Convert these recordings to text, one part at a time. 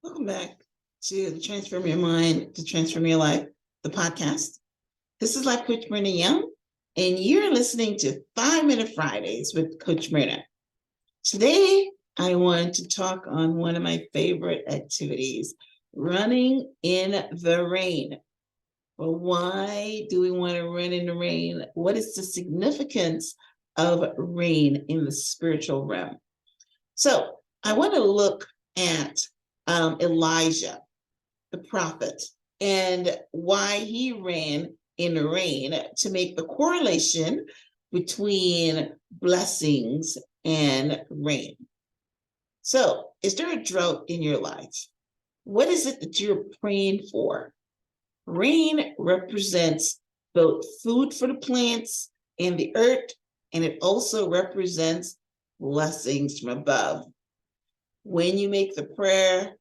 Welcome back to the Transform Your Mind to Transform Your Life, the podcast. This is Life Coach Myrna Young, and you're listening to 5-Minute Fridays with Coach Myrna. Today, I want to talk on one of my favorite activities, running in the rain. Well, why do we want to run in the rain? What is the significance of rain in the spiritual realm? So I want to look at Elijah, the prophet, and why he ran in the rain to make the correlation between blessings and rain. So, is there a drought in your life? What is it that you're praying for? Rain represents both food for the plants and the earth, and it also represents blessings from above. When you make the prayer,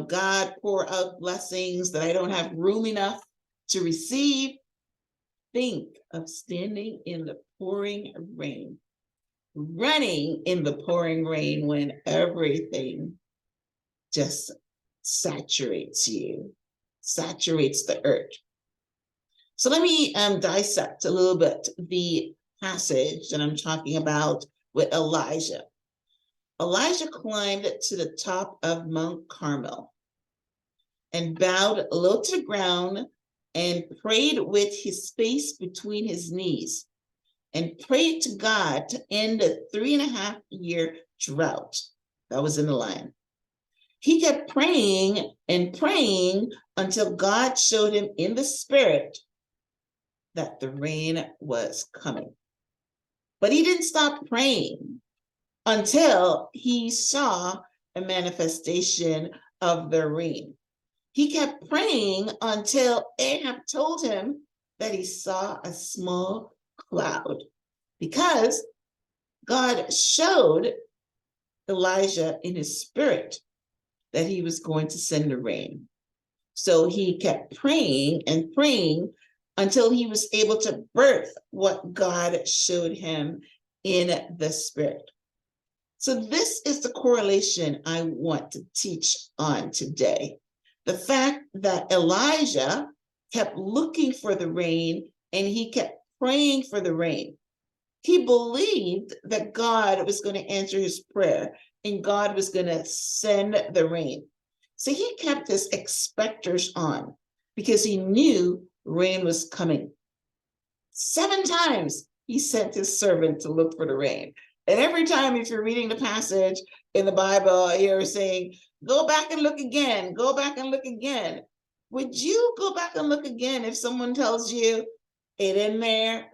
God, pour out blessings that I don't have room enough to receive, think of standing in the pouring rain, running in the pouring rain when everything just saturates you, saturates the earth. So let me dissect a little bit the passage that I'm talking about with Elijah. Elijah climbed to the top of Mount Carmel and bowed low to the ground and prayed with his face between his knees and prayed to God to end the 3.5-year drought that was in the land. He kept praying and praying until God showed him in the spirit that the rain was coming. But he didn't stop praying until he saw a manifestation of the rain. He kept praying until Ahab told him that he saw a small cloud, because God showed Elijah in his spirit that he was going to send the rain. So he kept praying and praying until he was able to birth what God showed him in the spirit. So this is the correlation I want to teach on today. The fact that Elijah kept looking for the rain and he kept praying for the rain. He believed that God was going to answer his prayer and God was going to send the rain. So he kept his expectors on because he knew rain was coming. 7 times he sent his servant to look for the rain. And every time, if you're reading the passage in the Bible, you're saying, go back and look again, go back and look again. Would you go back and look again if someone tells you it in there?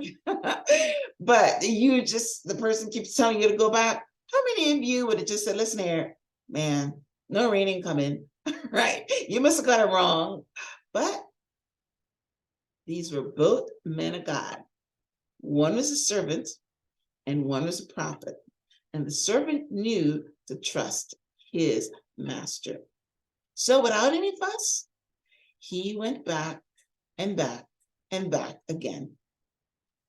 But the person keeps telling you to go back. How many of you would have just said, listen here, man, no rain ain't coming, right? You must have got it wrong. But these were both men of God. One was a servant and one was a prophet. And the servant knew to trust his master. So without any fuss, he went back and back and back again.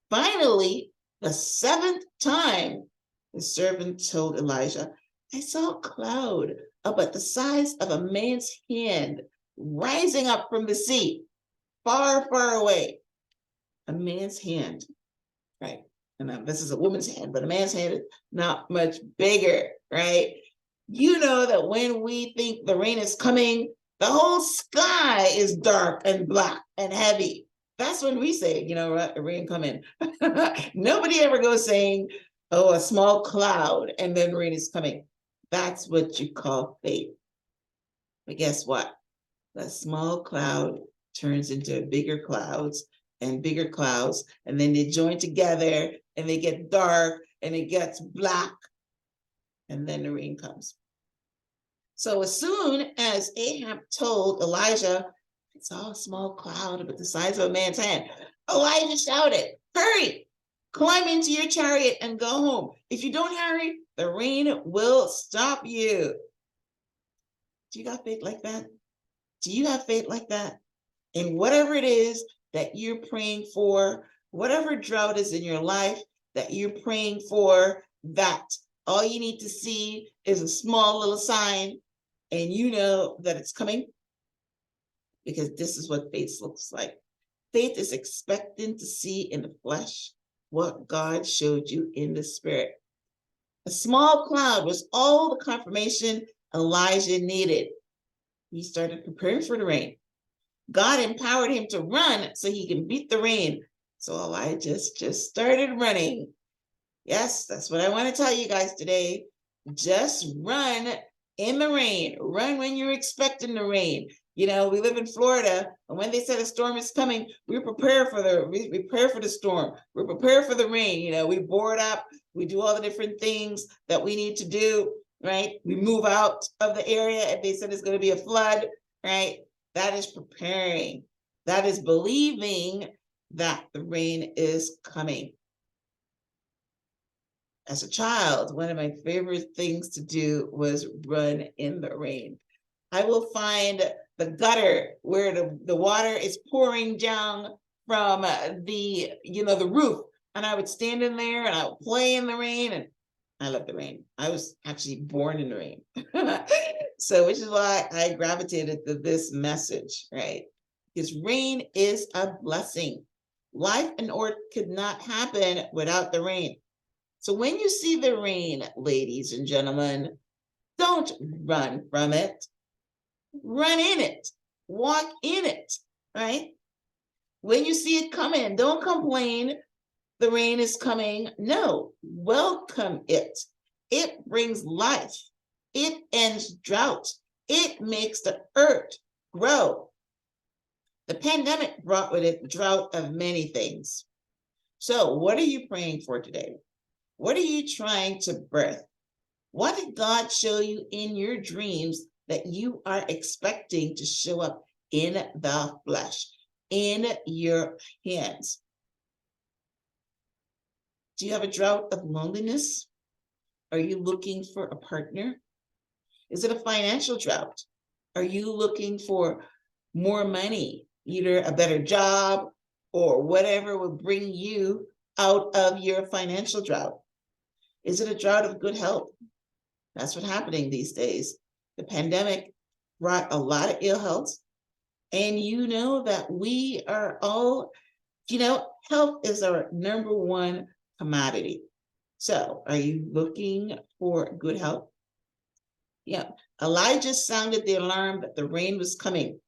Finally, the 7th time, the servant told Elijah, I saw a cloud about the size of a man's hand rising up from the sea, far, far away. A man's hand, right? And this is a woman's hand, but a man's hand is not much bigger, right? You know that when we think the rain is coming, the whole sky is dark and black and heavy. That's when we say, rain coming. Nobody ever goes saying, oh, a small cloud and then rain is coming. That's what you call faith. But guess what? The small cloud turns into bigger clouds and bigger clouds, and then they join together and they get dark and it gets black, and then the rain comes. So as soon as Ahab told Elijah, I saw a small cloud about the size of a man's hand, Elijah shouted, hurry, climb into your chariot and go home. If you don't hurry, the rain will stop you. Do you got faith like that? Do you have faith like that? And whatever it is that you're praying for, whatever drought is in your life that you're praying for, that all you need to see is a small little sign and you know that it's coming, because this is what faith looks like. Faith is expecting to see in the flesh what God showed you in the spirit. A small cloud was all the confirmation Elijah needed. He started preparing for the rain. God empowered him to run so he can beat the rain. So Elijah just started running. Yes, that's what I want to tell you guys today. Just run in the rain. Run when you're expecting the rain. You know, we live in Florida, and when they said a storm is coming, we prepare for the storm. We're prepared for the rain. You know, we board up, we do all the different things that we need to do, right? We move out of the area if they said it's going to be a flood, right? That is preparing. That is believing that the rain is coming. As a child, one of my favorite things to do was run in the rain. I will find the gutter where the water is pouring down from the roof, and I would stand in there and I would play in the rain, and I love the rain. I was actually born in the rain. So which is why I gravitated to this message, right? Because rain is a blessing. Life and earth could not happen without the rain. So when you see the rain, ladies and gentlemen, don't run from it. Run in it. Walk in it, right? When you see it coming, don't complain the rain is coming. No, welcome it. It brings life. It ends drought. It makes the earth grow. The pandemic brought with it drought of many things. So what are you praying for today? What are you trying to birth? What did God show you in your dreams that you are expecting to show up in the flesh, in your hands? Do you have a drought of loneliness? Are you looking for a partner? Is it a financial drought? Are you looking for more money, either a better job or whatever will bring you out of your financial drought? Is it a drought of good health? That's what's happening these days. The pandemic brought a lot of ill health. And you know that we are all, health is our number one commodity. So are you looking for good health? Yeah. Elijah sounded the alarm that the rain was coming.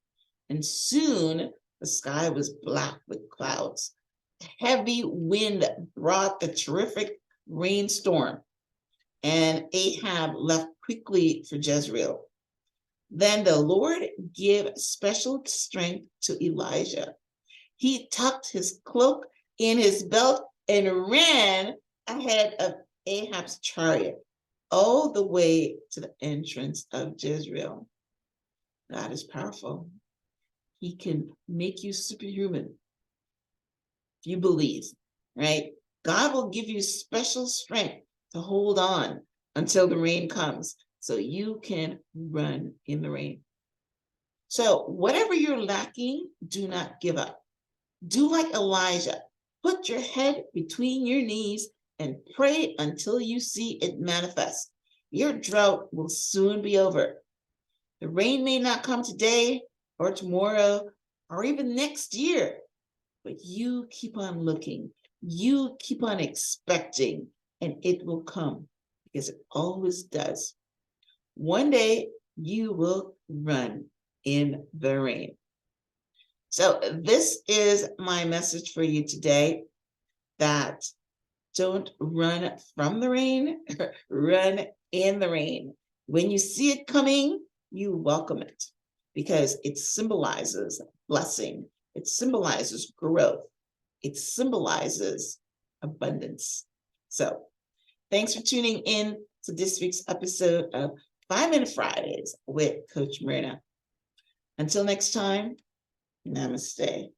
And soon the sky was black with clouds. A heavy wind brought a terrific rainstorm, and Ahab left quickly for Jezreel. Then the Lord gave special strength to Elijah. He tucked his cloak in his belt and ran ahead of Ahab's chariot all the way to the entrance of Jezreel. God is powerful. He can make you superhuman if you believe, right? God will give you special strength to hold on until the rain comes so you can run in the rain. So whatever you're lacking, do not give up. Do like Elijah. Put your head between your knees and pray until you see it manifest. Your drought will soon be over. The rain may not come today or tomorrow or even next year, but you keep on looking. You keep on expecting, and it will come because it always does. One day you will run in the rain. So this is my message for you today, that don't run from the rain, run in the rain. When you see it coming, you welcome it because it symbolizes blessing. It symbolizes growth. It symbolizes abundance. So thanks for tuning in to this week's episode of 5 Minute Fridays with Coach Myrna. Until next time, namaste.